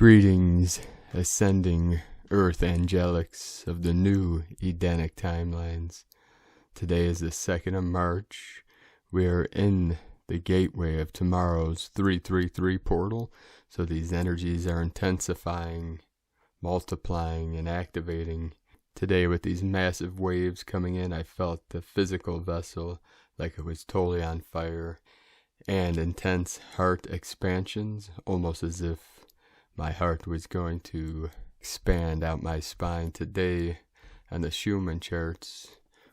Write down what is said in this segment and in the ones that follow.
Greetings, ascending Earth angelics of the new Edenic timelines. Today is the 2nd of March. We are in the gateway of tomorrow's 333 portal, so these energies are intensifying, multiplying, and activating. Today, with these massive waves coming in, I felt the physical vessel like it was totally on fire, and intense heart expansions, almost as if my heart was going to expand out my spine. Today, on the Schumann charts,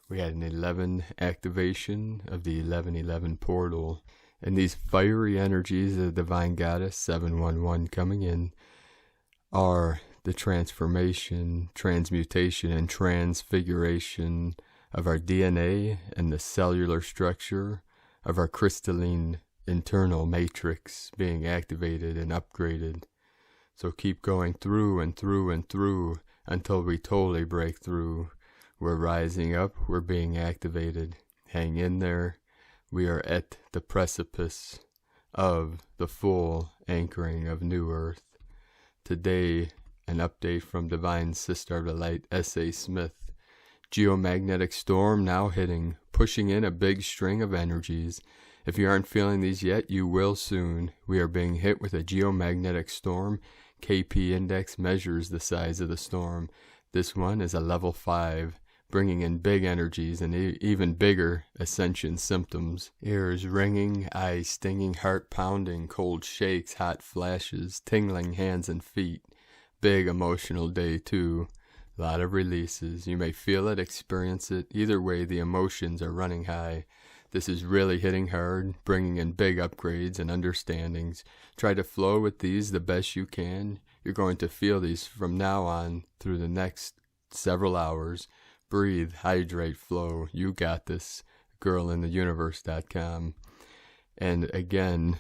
we had an 11 activation of the 1111 portal. And these fiery energies of the Divine Goddess 711 coming in are the transformation, transmutation, and transfiguration of our DNA and the cellular structure of our crystalline internal matrix being activated and upgraded. So keep going through and through and through until we totally break through. We're rising up, we're being activated. Hang in there. We are at the precipice of the full anchoring of New Earth. Today, an update from Divine Sister of the Light, S.A. Smith. Geomagnetic storm now hitting, pushing in a big string of energies. If you aren't feeling these yet, you will soon. We are being hit with a geomagnetic storm. KP index measures the size of the storm. This one is a level 5, bringing in big energies and even bigger ascension symptoms. Ears ringing, eyes stinging, heart pounding, cold shakes, hot flashes, tingling hands and feet. Big emotional day too. A lot of releases. You may feel it, experience it. Either way, the emotions are running high. This is really hitting hard, bringing in big upgrades and understandings. Try to flow with these the best you can. You're going to feel these from now on through the next several hours. Breathe, hydrate, flow. You got this. girlintheuniverse.com. And again,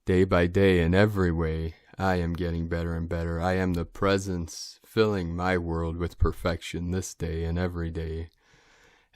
day by day, in every way, I am getting better and better. I am the presence filling my world with perfection this day and every day.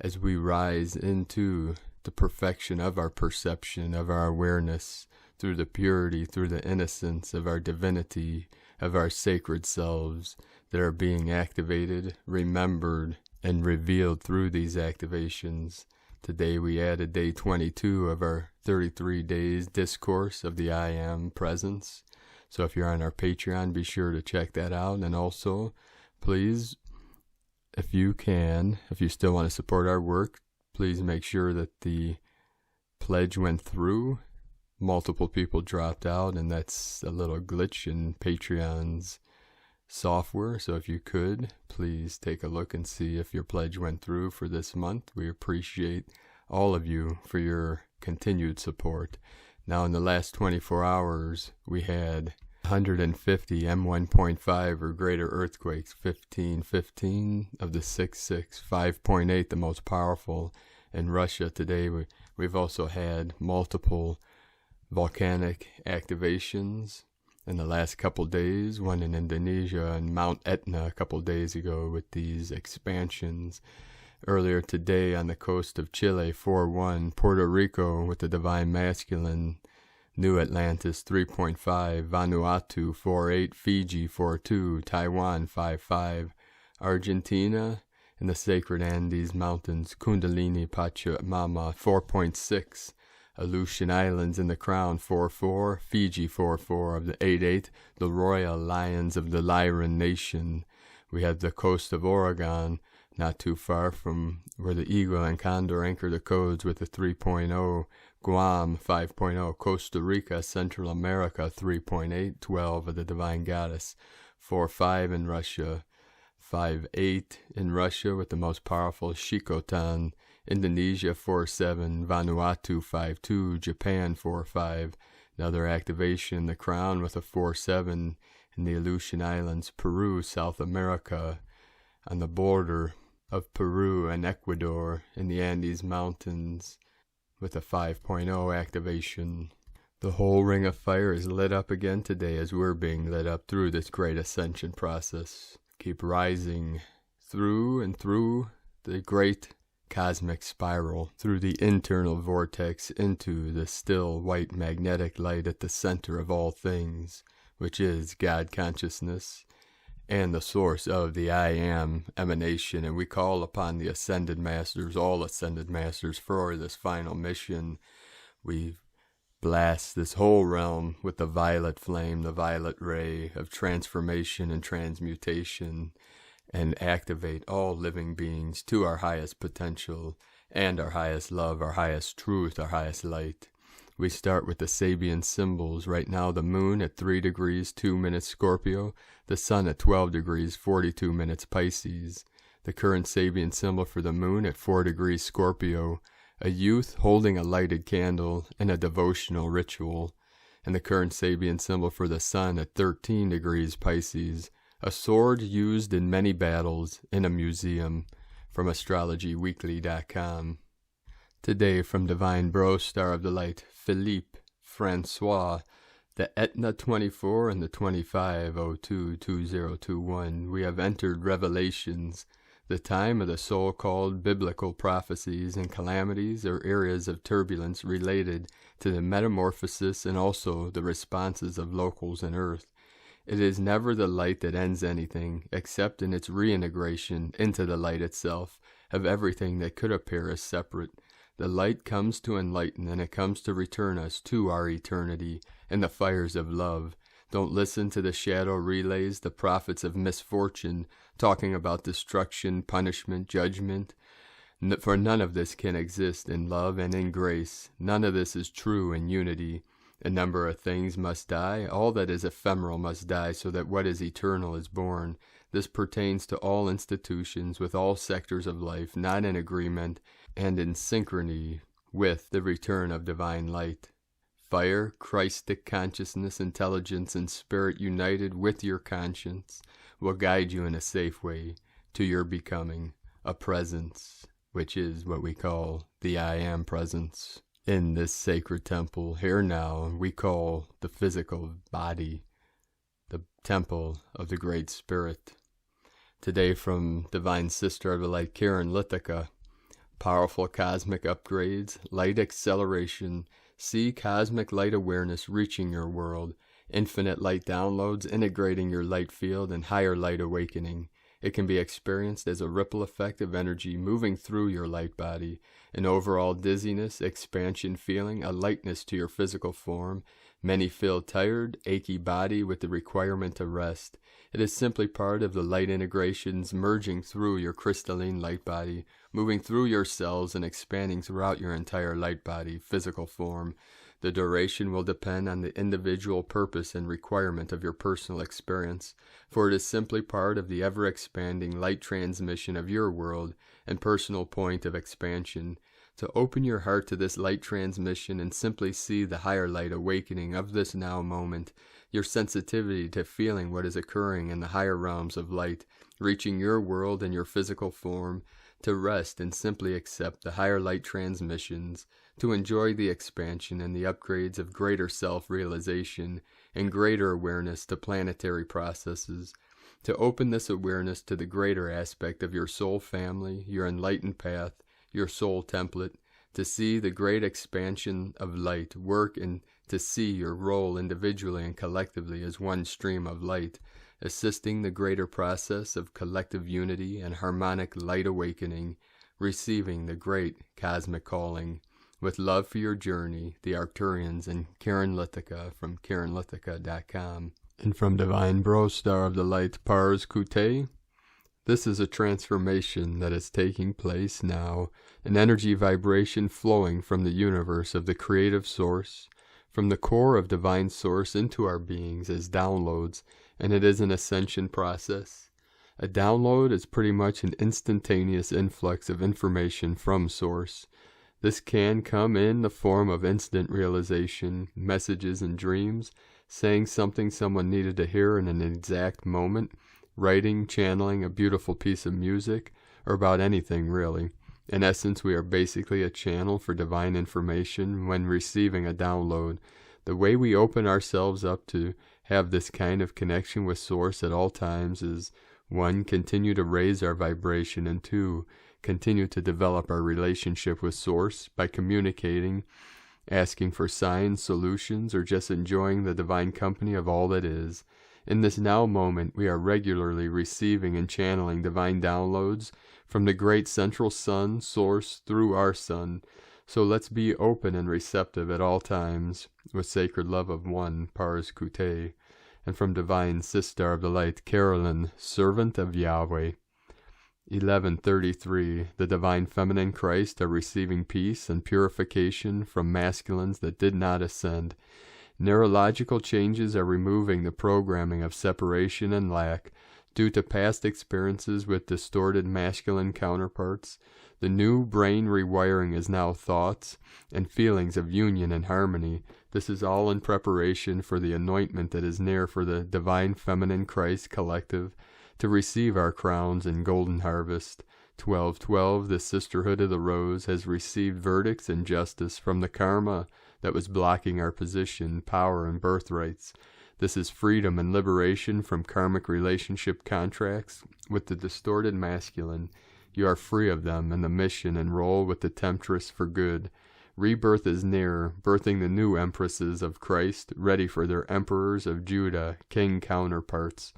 As we rise into the perfection of our perception, of our awareness, through the purity, through the innocence of our divinity, of our sacred selves that are being activated, remembered, and revealed through these activations. Today we added day 22 of our 33 days discourse of the I Am presence. So if you're on our Patreon, be sure to check that out. And also, please, if you can, if you still want to support our work, please make sure that the pledge went through. Multiple people dropped out, and that's a little glitch in Patreon's software. So if you could, please take a look and see if your pledge went through for this month. We appreciate all of you for your continued support. Now, in the last 24 hours, we had 150 M1.5 or greater earthquakes, 15 of the 6.6, 5.8 the most powerful in Russia. Today we've also had multiple volcanic activations in the last couple days, one in Indonesia and Mount Etna a couple days ago with these expansions. Earlier today on the coast of Chile, 4.1, Puerto Rico with the Divine Masculine, New Atlantis 3.5, Vanuatu 4.8, Fiji 4.2, Taiwan 5.5, Argentina in the Sacred Andes Mountains, Kundalini Pachamama 4.6, Aleutian Islands in the Crown 4.4, Fiji 4.4 of the 8.8, the Royal Lions of the Lyran Nation. We have the coast of Oregon, not too far from where the Eagle and Condor anchor the codes with the 3.0, Guam 5.0, Costa Rica, Central America 3.8, 12 of the Divine Goddess, 4.5 in Russia, 5.8 in Russia with the most powerful Shikotan, Indonesia 4.7, Vanuatu 5.2, Japan 4.5, another activation in the Crown with a 4.7 in the Aleutian Islands, Peru, South America, on the border of Peru and Ecuador in the Andes Mountains with a 5.0 activation. The whole ring of fire is lit up again today as we're being lit up through this great ascension process. Keep rising through and through the great cosmic spiral, through the internal vortex into the still white magnetic light at the center of all things. which is God consciousness, and the source of the I Am emanation. And we call upon the Ascended Masters, all Ascended Masters, for this final mission. We blast this whole realm with the violet flame, the violet ray of transformation and transmutation, and activate all living beings to our highest potential and our highest love, our highest truth, our highest light. We start with the Sabian symbols. Right now, the moon at 3 degrees 2 minutes Scorpio, the sun at 12 degrees 42 minutes Pisces. The current Sabian symbol for the moon at 4 degrees Scorpio, a youth holding a lighted candle in a devotional ritual. And the current Sabian symbol for the sun at 13 degrees Pisces, a sword used in many battles in a museum. From astrologyweekly.com. Today from Divine Bro, Star of the Light, Philippe Francois, the Etna 24 and the 25022021. We have entered Revelations, the time of the so-called biblical prophecies and calamities or areas of turbulence related to the metamorphosis and also the responses of locals in Earth. It is never the light that ends anything, except in its reintegration into the light itself of everything that could appear as separate. The light comes to enlighten, and it comes to return us to our eternity in the fires of love. Don't listen to the shadow relays, the prophets of misfortune, talking about destruction, punishment, judgment. For none of this can exist in love and in grace. None of this is true in unity. A number of things must die. All that is ephemeral must die, so that what is eternal is born. This pertains to all institutions, with all sectors of life, not in agreement and in synchrony with the return of divine light. Fire, Christic consciousness, intelligence, and spirit united with your conscience will guide you in a safe way to your becoming a presence, which is what we call the I Am presence. In this sacred temple, here now, we call the physical body the temple of the Great Spirit. Today from Divine Sister of the Light, Karen Lithica, powerful cosmic upgrades, light acceleration, see cosmic light awareness reaching your world, infinite light downloads integrating your light field and higher light awakening. It can be experienced as a ripple effect of energy moving through your light body, an overall dizziness, expansion feeling, a lightness to your physical form. Many feel tired, achy body with the requirement to rest. It is simply part of the light integrations merging through your crystalline light body, moving through your cells and expanding throughout your entire light body, physical form. The duration will depend on the individual purpose and requirement of your personal experience, for it is simply part of the ever-expanding light transmission of your world and personal point of expansion. To open your heart to this light transmission and simply see the higher light awakening of this now moment, your sensitivity to feeling what is occurring in the higher realms of light, reaching your world and your physical form, to rest and simply accept the higher light transmissions, to enjoy the expansion and the upgrades of greater self-realization and greater awareness to planetary processes, to open this awareness to the greater aspect of your soul family, your enlightened path, your soul template, to see the great expansion of light work and to see your role individually and collectively as one stream of light, assisting the greater process of collective unity and harmonic light awakening, receiving the great cosmic calling. With love for your journey, the Arcturians and Karen Lithica from KarenLithica.com. And from Divine Bro, Star of the Light, Pars Kute. This is a transformation that is taking place now, an energy vibration flowing from the universe of the creative source, from the core of divine source into our beings as downloads, and it is an ascension process. A download is pretty much an instantaneous influx of information from source. This can come in the form of instant realization, messages and dreams, saying something someone needed to hear in an exact moment, writing, channeling a beautiful piece of music, or about anything really. In essence, we are basically a channel for divine information when receiving a download. The way we open ourselves up to have this kind of connection with Source at all times is 1. Continue to raise our vibration, and 2. Continue to develop our relationship with Source by communicating asking for signs, solutions, or just enjoying the divine company of all that is. In this now moment, we are regularly receiving and channeling divine downloads from the great central sun source through our sun. So let's be open and receptive at all times, with sacred love of one, Pars Kute, and from divine Sister of the Light, Carolyn, servant of Yahweh. 1133. The divine feminine Christ are receiving peace and purification from masculines that did not ascend. Neurological changes are removing the programming of separation and lack due to past experiences with distorted masculine counterparts. The new brain rewiring is now thoughts and feelings of union and harmony. This is all in preparation for the anointment that is near for the divine feminine Christ collective to receive our crowns and golden harvest. 1212. The Sisterhood of the Rose has received verdicts and justice from the karma that was blocking our position, power, and birthrights. This is freedom and liberation from karmic relationship contracts with the distorted masculine. You are free of them, and the mission and role with the temptress for good. Rebirth is near, birthing the new empresses of Christ, ready for their emperors of Judah, king counterparts.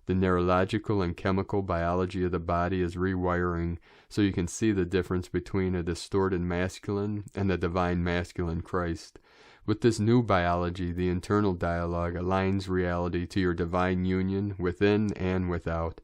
The neurological and chemical biology of the body is rewiring, so you can see the difference between a distorted masculine and the divine masculine Christ. With this new biology, the internal dialogue aligns reality to your divine union within and without.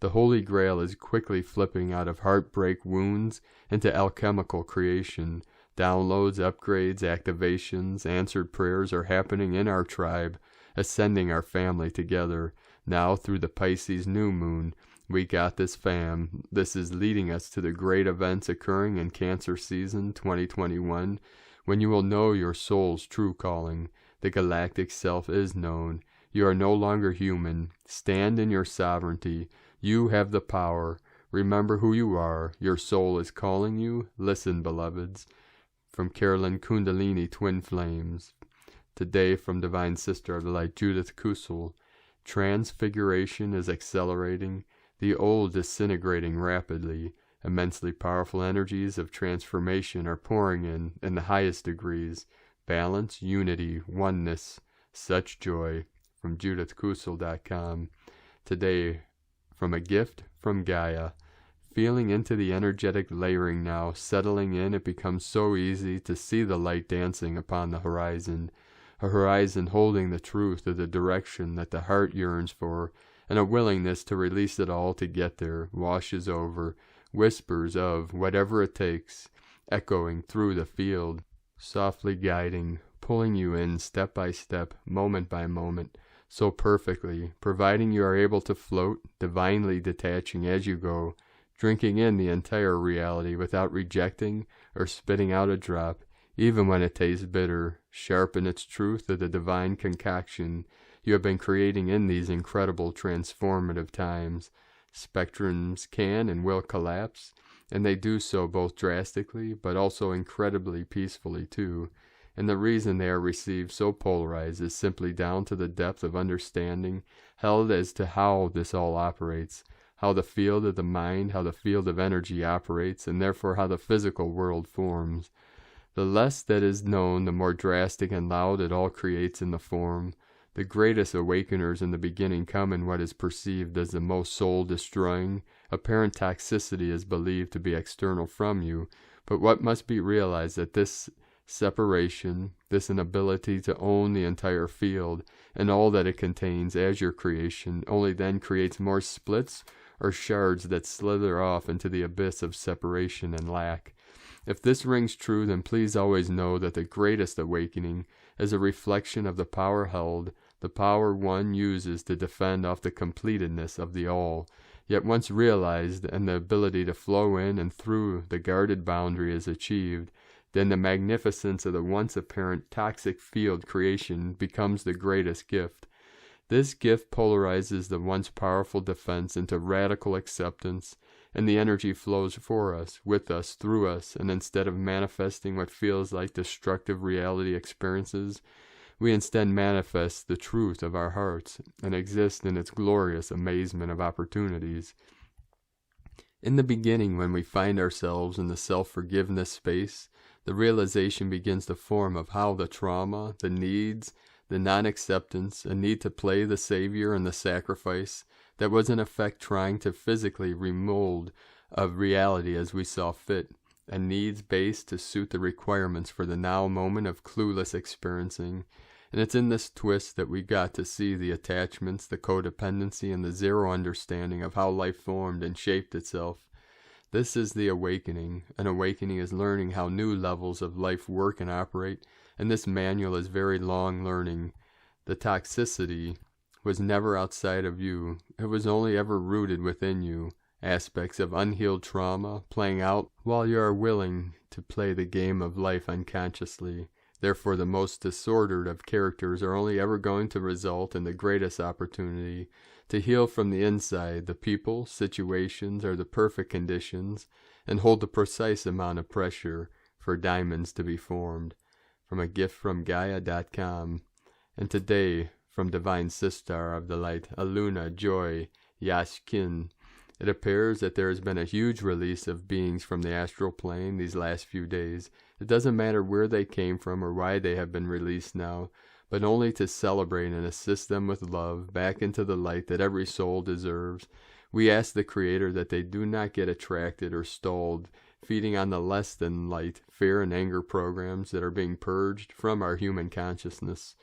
The Holy Grail is quickly flipping out of heartbreak wounds into alchemical creation. Downloads, upgrades, activations, answered prayers are happening in our tribe, ascending our family together. Now, through the Pisces new moon, we got this, fam. This is leading us to the great events occurring in Cancer season 2021, when you will know your soul's true calling. The galactic self is known. You are no longer human. Stand in your sovereignty. You have the power. Remember who you are. Your soul is calling you. Listen, beloveds. From Carolyn Kundalini Twin Flames. Today, from Divine Sister of the Light, Judith Kusel. Transfiguration is accelerating, the old disintegrating rapidly. Immensely powerful energies of transformation are pouring in the highest degrees. Balance, unity, oneness, such joy. From JudithKusel.com. Today, from a gift from Gaia. Feeling into the energetic layering now, settling in, it becomes so easy to see the light dancing upon the horizon. A horizon holding the truth of the direction that the heart yearns for, and a willingness to release it all to get there, washes over, whispers of whatever it takes, echoing through the field, softly guiding, pulling you in step by step, moment by moment, so perfectly, providing you are able to float, divinely detaching as you go, drinking in the entire reality without rejecting or spitting out a drop, even when it tastes bitter. Sharpen its truth of the divine concoction you have been creating in these incredible transformative times. Spectrums can and will collapse, and they do so both drastically, but also incredibly peacefully too. And the reason they are received so polarized is simply down to the depth of understanding held as to how this all operates, how the field of the mind, how the field of energy operates, and therefore how the physical world forms. The less that is known, the more drastic and loud it all creates in the form. The greatest awakeners in the beginning come in what is perceived as the most soul-destroying. Apparent toxicity is believed to be external from you, but what must be realized that this separation, this inability to own the entire field and all that it contains as your creation, only then creates more splits or shards that slither off into the abyss of separation and lack. If this rings true, then please always know that the greatest awakening is a reflection of the power held, the power one uses to defend off the completedness of the all. Yet once realized and the ability to flow in and through the guarded boundary is achieved, then the magnificence of the once apparent toxic field creation becomes the greatest gift. This gift polarizes the once powerful defense into radical acceptance, and the energy flows for us, with us, through us, and instead of manifesting what feels like destructive reality experiences, we instead manifest the truth of our hearts and exist in its glorious amazement of opportunities. In the beginning, when we find ourselves in the self-forgiveness space, The realization begins to form of how the trauma, the needs, the non-acceptance, a need to play the savior and the sacrifice that was in effect trying to physically remold of reality as we saw fit, a needs based to suit the requirements for the now moment of clueless experiencing. And it's in this twist that we got to see the attachments, the codependency, and the zero understanding of how life formed and shaped itself. This is the awakening. An awakening is learning how new levels of life work and operate, and this manual is very long learning. The toxicity was never outside of you. It was only ever rooted within you. Aspects of unhealed trauma playing out while you are willing to play the game of life unconsciously. Therefore, the most disordered of characters are only ever going to result in the greatest opportunity to heal from the inside. The people, situations, are the perfect conditions and hold the precise amount of pressure for diamonds to be formed. From a gift from GAIA.com. And today, from Divine Sister of the Light, Aluna Joy Yashkin, it appears that there has been a huge release of beings from the astral plane these last few days. It doesn't matter where they came from or why they have been released now, but only to celebrate and assist them with love back into the light that every soul deserves. We ask the Creator that they do not get attracted or stalled, feeding on the less than light, fear and anger programs that are being purged from our human consciousness.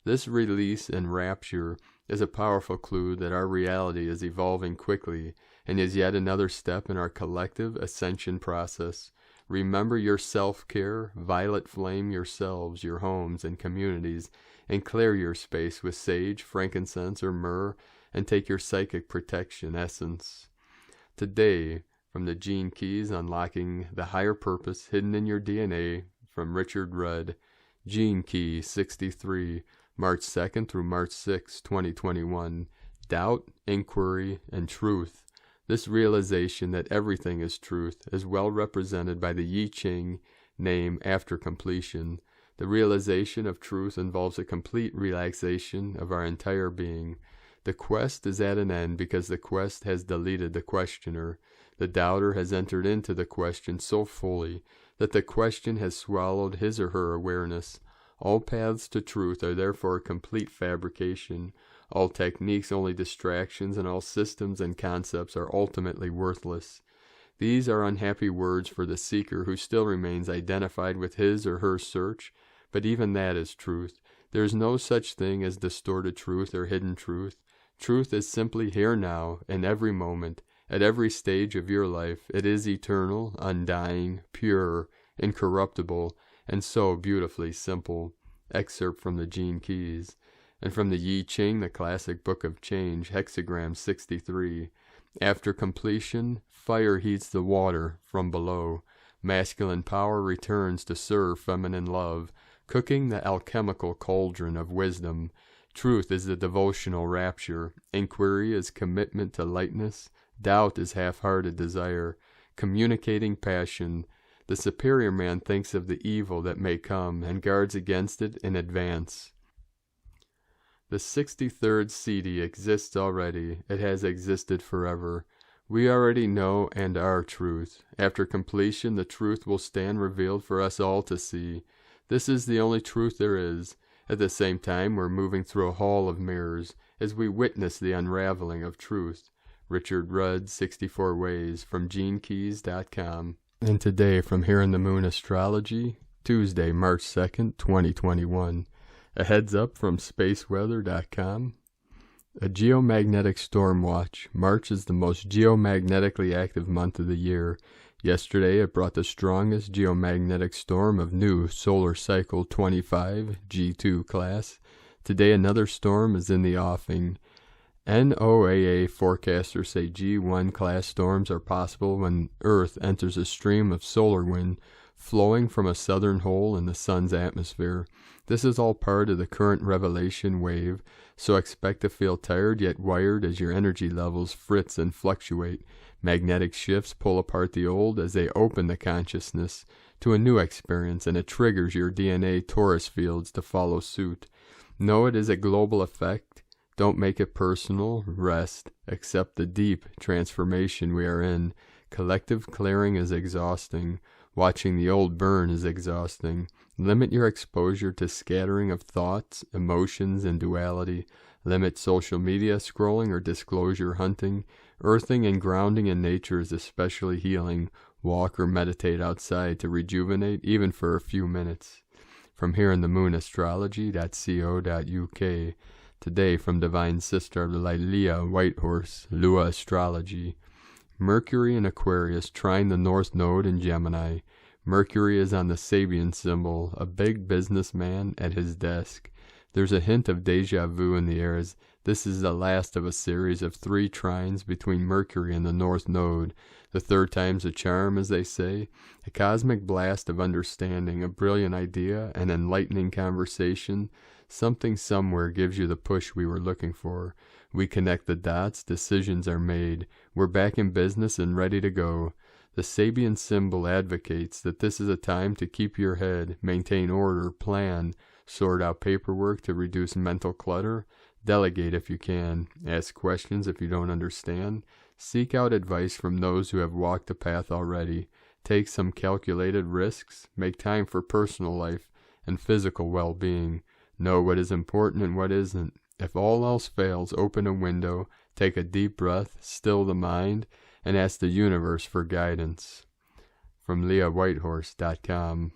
This release and rapture is a powerful clue that our reality is evolving quickly and is yet another step in our collective ascension process. Remember your self-care, violet flame yourselves, your homes and communities, and clear your space with sage, frankincense, or myrrh, and take your psychic protection essence. Today, from the Gene Keys, Unlocking the Higher Purpose Hidden in Your DNA, from Richard Rudd, Gene Key 63, March 2nd through March 6, 2021. Doubt, inquiry, and truth. This realization that everything is truth is well represented by the Yi Ching name after completion. The realization of truth involves a complete relaxation of our entire being. The quest is at an end because the quest has deleted the questioner. The doubter has entered into the question so fully that the question has swallowed his or her awareness. All paths to truth are therefore a complete fabrication. All techniques only distractions, and all systems and concepts are ultimately worthless. These are unhappy words for the seeker who still remains identified with his or her search, but even that is truth. There is no such thing as distorted truth or hidden truth. Truth is simply here now, in every moment, at every stage of your life. It is eternal, undying, pure, incorruptible, and so beautifully simple. Excerpt from the Gene Keys. And from the Yi Ching, the classic book of change, hexagram 63. After completion, fire heats the water from below. Masculine power returns to serve feminine love, cooking the alchemical cauldron of wisdom. Truth is the devotional rapture. Inquiry is commitment to lightness. Doubt is half-hearted desire. Communicating passion. The superior man thinks of the evil that may come and guards against it in advance. The 63rd CD exists already. It has existed forever. We already know and are truth. After completion, the truth will stand revealed for us all to see. This is the only truth there is. At the same time, we're moving through a hall of mirrors as we witness the unraveling of truth. Richard Rudd, 64 Ways, from GeneKeys.com. And today, from Here in the Moon Astrology, Tuesday, March 2nd, 2021. A heads up from spaceweather.com. A geomagnetic storm watch. March is the most geomagnetically active month of the year. Yesterday, it brought the strongest geomagnetic storm of new solar cycle 25 G2 class. Today, another storm is in the offing. NOAA forecasters say G1 class storms are possible when Earth enters a stream of solar wind flowing from a southern hole in the sun's atmosphere. This is all part of the current revelation wave, so expect to feel tired yet wired as your energy levels fritz and fluctuate. Magnetic shifts pull apart the old as they open the consciousness to a new experience, and it triggers your DNA torus fields to follow suit. Know it is a global effect. Don't make it personal. Rest. Accept the deep transformation we are in. Collective clearing is exhausting. Watching the old burn is exhausting. Limit your exposure to scattering of thoughts, emotions, and duality. Limit social media scrolling or disclosure hunting. Earthing and grounding in nature is especially healing. Walk or meditate outside to rejuvenate, even for a few minutes. From here in the moon astrology.co.uk. Today from Divine Sister of the Light Leah Whitehorse, Lua Astrology. Mercury in Aquarius trine the North Node in Gemini. Mercury is on the Sabian symbol, a big businessman at his desk. There's a hint of deja vu in the air as this is the last of a series of 3 trines between Mercury and the North Node. The third time's a charm, as they say. A cosmic blast of understanding, a brilliant idea, an enlightening conversation. Something somewhere gives you the push we were looking for. We connect the dots, decisions are made. We're back in business and ready to go. The Sabian symbol advocates that this is a time to keep your head, maintain order, plan, sort out paperwork to reduce mental clutter, delegate if you can, ask questions if you don't understand, seek out advice from those who have walked the path already, take some calculated risks, make time for personal life and physical well-being, know what is important and what isn't. If all else fails, open a window, take a deep breath, still the mind, and ask the universe for guidance. From LeahWhitehorse.com.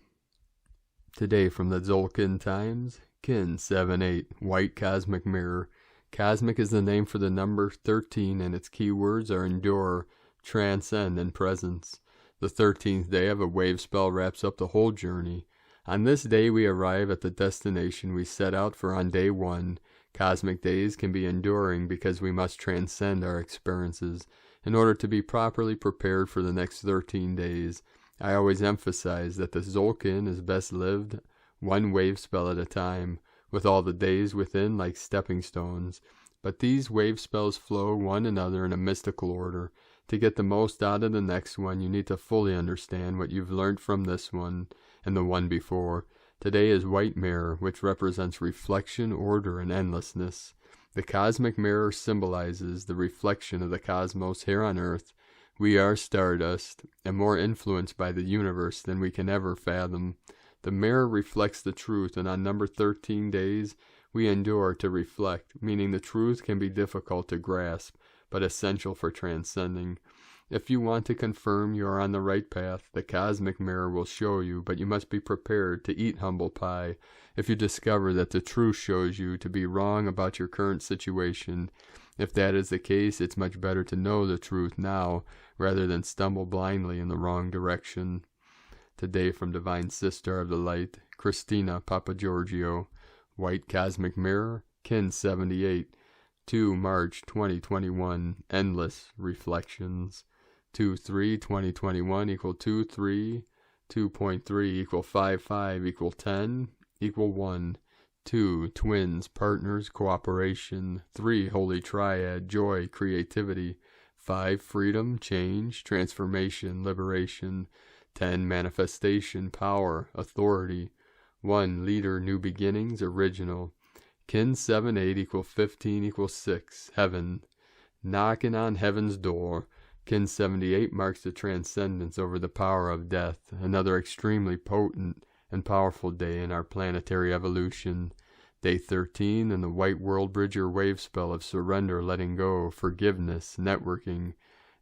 Today from the Tzolk'in Times, Kin 7-8, White Cosmic Mirror. Cosmic is the name for the number 13, and its key words are endure, transcend, and presence. The 13th day of a Wavespell wraps up the whole journey. On this day we arrive at the destination we set out for on day 1. Cosmic days can be enduring because we must transcend our experiences in order to be properly prepared for the next 13 days. I always emphasize that the Tzolk'in is best lived one Wavespell at a time, with all the days within like stepping stones. But these Wavespells flow one another in a mystical order. To get the most out of the next one, you need to fully understand what you've learned from this one and the one before. Today is White Mirror, which represents reflection, order, and endlessness. The cosmic mirror symbolizes the reflection of the cosmos here on Earth. We are stardust, and more influenced by the universe than we can ever fathom. The mirror reflects the truth, and on number 13 days, we endure to reflect, meaning the truth can be difficult to grasp, but essential for transcending. If you want to confirm you are on the right path, the cosmic mirror will show you, but you must be prepared to eat humble pie. If you discover that the truth shows you to be wrong about your current situation, if that is the case, it's much better to know the truth now, rather than stumble blindly in the wrong direction. Today from Divine Sister of the Light, Christina Papagiorgio, White Cosmic Mirror, Kin 78, 2 March 2021, Endless Reflections. 2-3-2021 equal 2-3, 2.3 equal 5-5 equal 10 equal 1. 2 twins, partners, cooperation. 3 holy triad, joy, creativity. 5 freedom, change, transformation, liberation. 10 manifestation, power, authority. 1 leader, new beginnings, original. Kin 7-8 equal 15 equal 6, heaven. Knocking on heaven's door. Kin 78 marks the transcendence over the power of death, another extremely potent and powerful day in our planetary evolution. Day 13 in the White Worldbridger Wavespell of surrender, letting go, forgiveness, networking,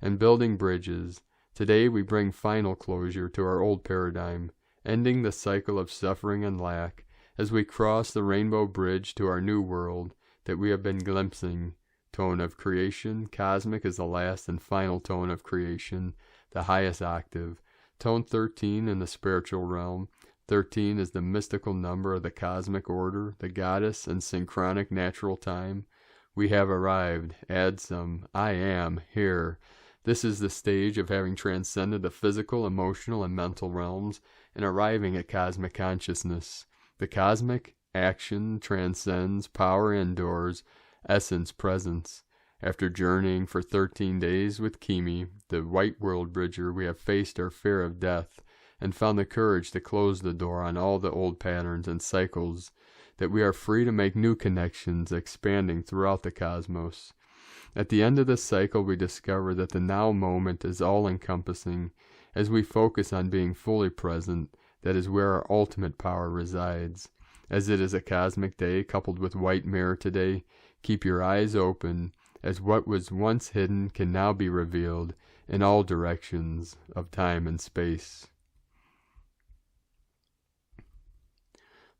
and building bridges. Today we bring final closure to our old paradigm, ending the cycle of suffering and lack as we cross the rainbow bridge to our new world that we have been glimpsing. Tone of creation, cosmic is the last and final tone of creation, the highest octave. Tone 13 in the spiritual realm. 13 is the mystical number of the cosmic order, the goddess, and synchronic natural time. We have arrived. Add some. I am here. This is the stage of having transcended the physical, emotional, and mental realms and arriving at cosmic consciousness. The cosmic action transcends, power endures, essence presence. After journeying for 13 days with Kimi, the White Worldbridger, we have faced our fear of death and found the courage to close the door on all the old patterns and cycles, that we are free to make new connections expanding throughout the cosmos. At the end of this cycle, we discover that the now moment is all-encompassing. as we focus on being fully present, that is where our ultimate power resides. As it is a cosmic day coupled with white mirror today, keep your eyes open, as what was once hidden can now be revealed in all directions of time and space.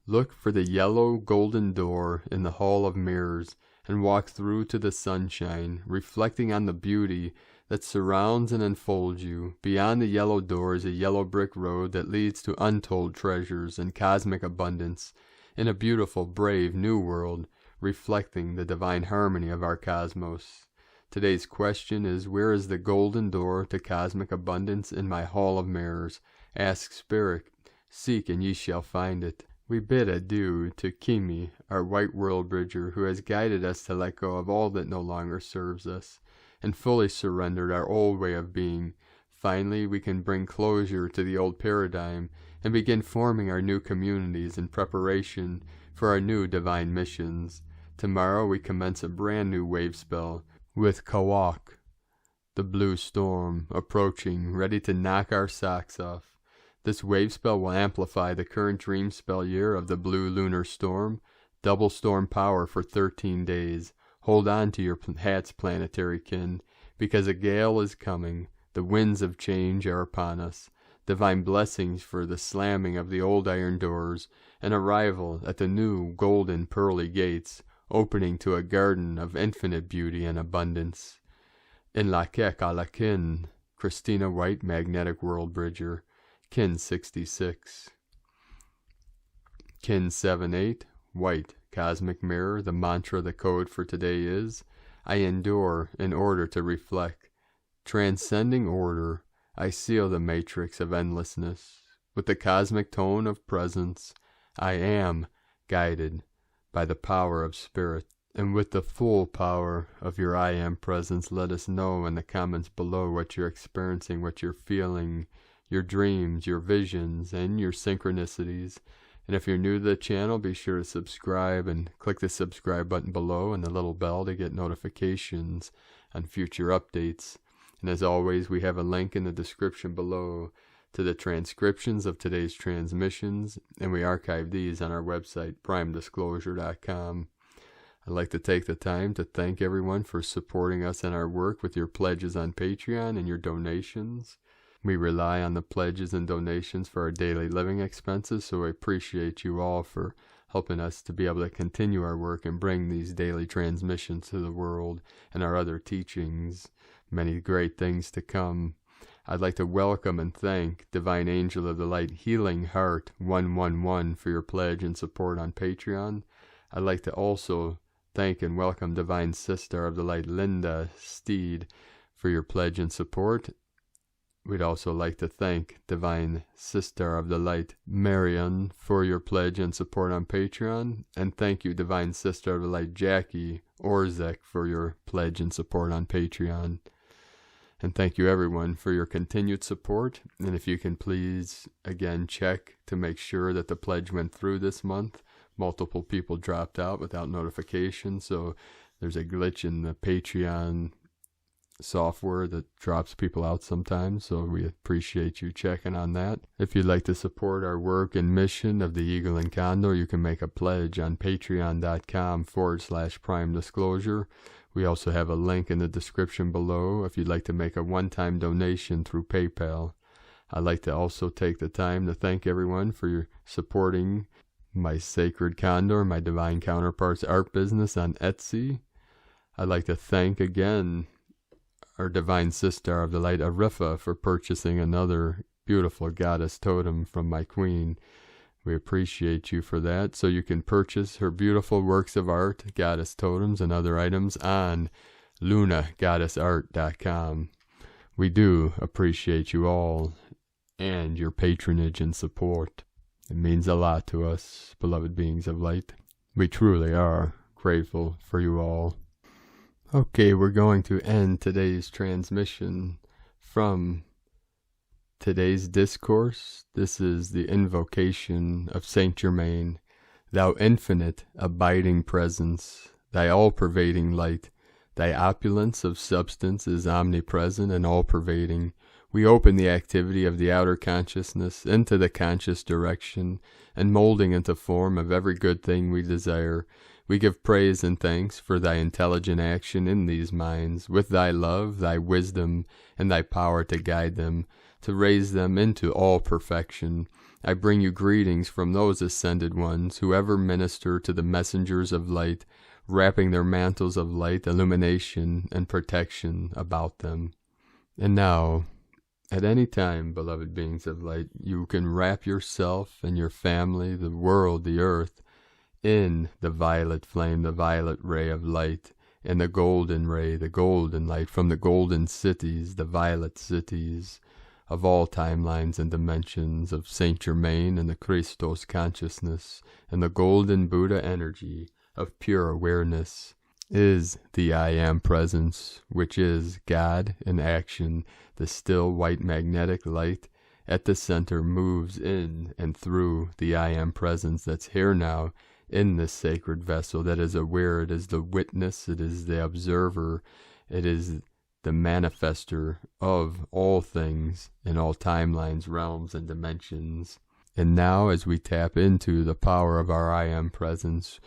Look for the yellow golden door in the hall of mirrors and walk through to the sunshine, reflecting on the beauty that surrounds and enfolds you. Beyond the yellow door is a yellow brick road that leads to untold treasures and cosmic abundance in a beautiful, brave new world, reflecting the divine harmony of our cosmos. Today's question is, where is the golden door to cosmic abundance in my hall of mirrors? Ask Spirit, seek and ye shall find it. We bid adieu to Kimi, our white Worldbridger, who has guided us to let go of all that no longer serves us, and fully surrendered our old way of being. Finally, we can bring closure to the old paradigm and begin forming our new communities in preparation for our new divine missions. Tomorrow we commence a brand new Wavespell with Kawak, the blue storm, approaching, ready to knock our socks off. This Wavespell will amplify the current dream spell year of the blue lunar storm, double storm power for 13 days. Hold on to your hats, planetary kin, because a gale is coming. The winds of change are upon us. Divine blessings for the slamming of the old iron doors, and arrival at the new golden pearly gates, opening to a garden of infinite beauty and abundance. In Lakek a la kin, Christina White, Magnetic Worldbridger. Kin 66. Kin 78, White, Cosmic Mirror. The mantra, the code for today is, I endure in order to reflect. Transcending order, I seal the matrix of endlessness. With the cosmic tone of presence, I am guided by the power of Spirit. And with the full power of your I am presence, let us know in the comments below what you're experiencing, what you're feeling, your dreams, your visions, and your synchronicities. And if you're new to the channel, be sure to subscribe and click the subscribe button below and the little bell to get notifications on future updates. And as always, we have a link in the description below to the transcriptions of today's transmissions, and we archive these on our website, primedisclosure.com. I'd like to take the time to thank everyone for supporting us in our work with your pledges on Patreon and your donations. We rely on the pledges and donations for our daily living expenses, so I appreciate you all for helping us to be able to continue our work and bring these daily transmissions to the world and our other teachings. Many great things to come. I'd like to welcome and thank Divine Angel of the Light Healing Heart 111 for your pledge and support on Patreon. I'd like to also thank and welcome Divine Sister of the Light Linda Steed for your pledge and support. We'd also like to thank Divine Sister of the Light Marian for your pledge and support on Patreon. And thank you, Divine Sister of the Light Jackie Orzek, for your pledge and support on Patreon. And thank you, everyone, for your continued support. And if you can please, again, check to make sure that the pledge went through this month. Multiple people dropped out without notification, so there's a glitch in the Patreon software that drops people out sometimes, so we appreciate you checking on that. If you'd like to support our work and mission of the Eagle and Condor, you can make a pledge on patreon.com/prime-disclosure. We also have a link in the description below if you'd like to make a one-time donation through PayPal. I'd like to also take the time to thank everyone for your supporting my Sacred Condor, my Divine Counterparts art business on Etsy. I'd like to thank again our Divine Sister of the Light Arifa for purchasing another beautiful goddess totem from my queen. We appreciate you for that. So you can purchase her beautiful works of art, goddess totems, and other items on lunagoddessart.com. We do appreciate you all and your patronage and support. It means a lot to us, beloved beings of light. We truly are grateful for you all. Okay, we're going to end today's transmission from today's discourse. This is the invocation of Saint Germain. Thou infinite, abiding presence, thy all-pervading light, thy opulence of substance is omnipresent and all-pervading. We open the activity of the outer consciousness into the conscious direction, and molding into form of every good thing we desire. We give praise and thanks for thy intelligent action in these minds, with thy love, thy wisdom, and thy power to guide them, to raise them into all perfection. I bring you greetings from those ascended ones who ever minister to the messengers of light, wrapping their mantles of light, illumination, and protection about them. And now, at any time, beloved beings of light, you can wrap yourself and your family, the world, the earth, in the violet flame, the violet ray of light, and the golden ray, the golden light from the golden cities, the violet cities of all timelines and dimensions of Saint Germain and the Christos consciousness, and the golden Buddha energy of pure awareness is the I Am presence, which is God in action. The still white magnetic light at the center moves in and through the I Am presence that's here now in this sacred vessel, that is aware. It is the witness, it is the observer, it is the manifester of all things in all timelines, realms, and dimensions. And now, as we tap into the power of our I Am presence,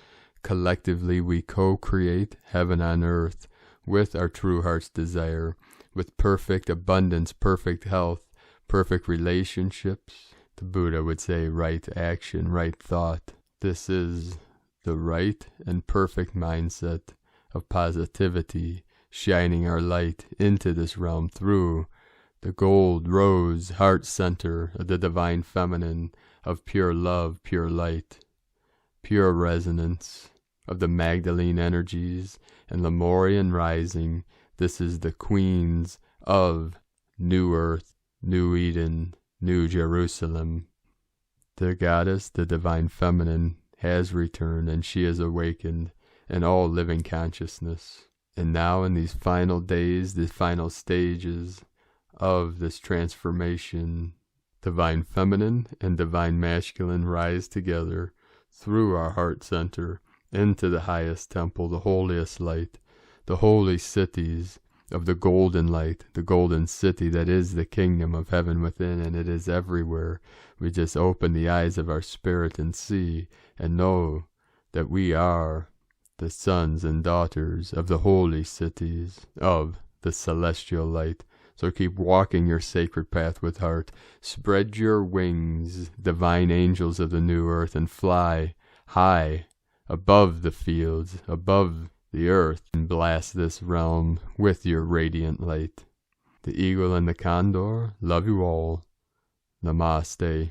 collectively we co-create heaven on earth with our true heart's desire, with perfect abundance, perfect health, perfect relationships. The Buddha would say right action, right thought. This is the right and perfect mindset of positivity, shining our light into this realm through the gold rose heart center of the divine feminine, of pure love, pure light, pure resonance of the Magdalene energies and Lemurian rising. This is the queens of New Earth, New Eden, New Jerusalem. The goddess, the divine feminine, has returned, and she is awakened in all living consciousness. And now in these final days, the final stages of this transformation, divine feminine and divine masculine rise together through our heart center into the highest temple, the holiest light, the holy cities of the golden light, the golden city that is the kingdom of heaven within, and it is everywhere. We just open the eyes of our spirit and see and know that we are the sons and daughters of the holy cities of the celestial light. So keep walking your sacred path with heart. Spread your wings, divine angels of the new earth, and fly high above the fields, above the earth, and blast this realm with your radiant light. The eagle and the condor love you all. Namaste.